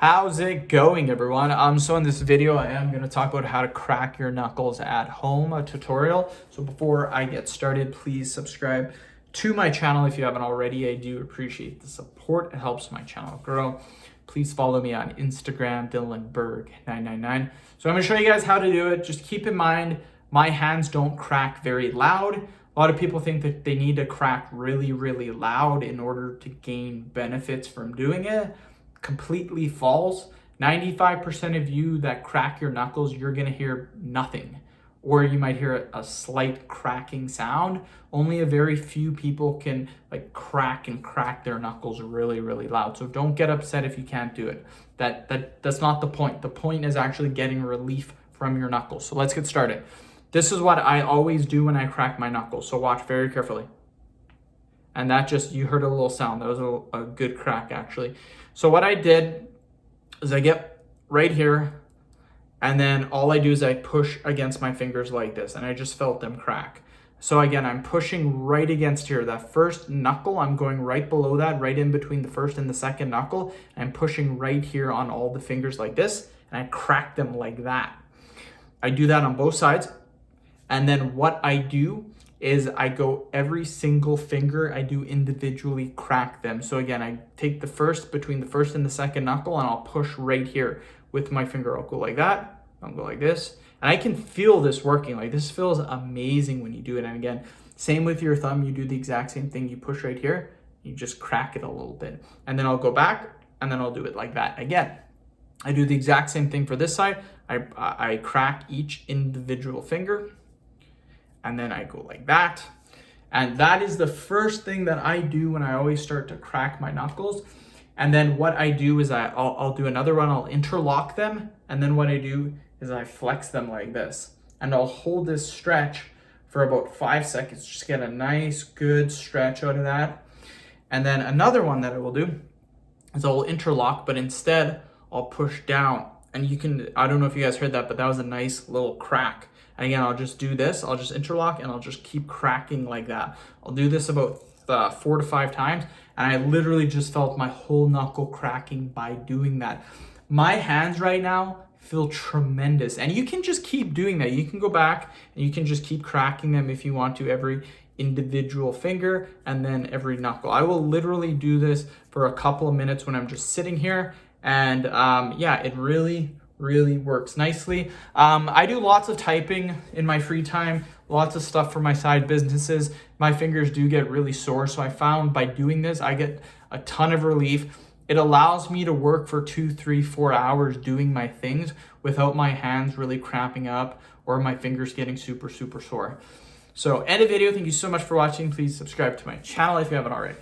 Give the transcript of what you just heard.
How's it going, everyone? So in this video, I am going to talk about how to crack your knuckles at home, a tutorial. So before I get started, please subscribe to my channel if you haven't already. I do appreciate the support. It helps my channel grow. Please follow me on Instagram, DylanBerg999. So I'm going to show you guys how to do it. Just keep in mind, my hands don't crack very loud. A lot of people think that they need to crack really, really loud in order to gain benefits from doing it. Completely false. 95% of you that crack your knuckles, you're going to hear nothing, or you might hear a slight cracking sound. Only a very few people can crack their knuckles really, really loud. So don't get upset if you can't do it. That's not the point. The point is actually getting relief from your knuckles. So let's get started. This is what I always do when I crack my knuckles. So watch very carefully. And that you heard a little sound. That was a good crack, actually. So what I did is I get right here, and then all I do is I push against my fingers like this, and I just felt them crack. So again, I'm pushing right against here. That first knuckle, I'm going right below that, right in between the first and the second knuckle. I'm pushing right here on all the fingers like this, and I crack them like that. I do that on both sides. And then what I do is I go every single finger, I do individually crack them. So again, I take between the first and the second knuckle, and I'll push right here with my finger. I'll go like that, I'll go like this. And I can feel this working. This feels amazing when you do it. And again, same with your thumb, you do the exact same thing. You push right here, you just crack it a little bit. And then I'll go back, and then I'll do it like that again. I do the exact same thing for this side. I crack each individual finger, and then I go like that. And that is the first thing that I do when I always start to crack my knuckles. And then what I do is I'll do another one, I'll interlock them. And then what I do is I flex them like this. And I'll hold this stretch for about 5 seconds. Just get a nice, good stretch out of that. And then another one that I will do is I'll interlock, but instead I'll push down. And you can, I don't know if you guys heard that, but that was a nice little crack. And again, I'll just do this. I'll just interlock, and I'll just keep cracking like that. I'll do this about 4 to 5 times. And I literally just felt my whole knuckle cracking by doing that. My hands right now feel tremendous. And you can just keep doing that. You can go back and you can just keep cracking them if you want to, every individual finger and then every knuckle. I will literally do this for a couple of minutes when I'm just sitting here. And yeah, it really works nicely. I do lots of typing in my free time, lots of stuff for my side businesses. My fingers do get really sore, so I found by doing this, I get a ton of relief. It allows me to work for 2, 3, 4 hours doing my things without my hands really cramping up or my fingers getting super sore. So end of video. Thank you so much for watching. Please subscribe to my channel if you haven't already.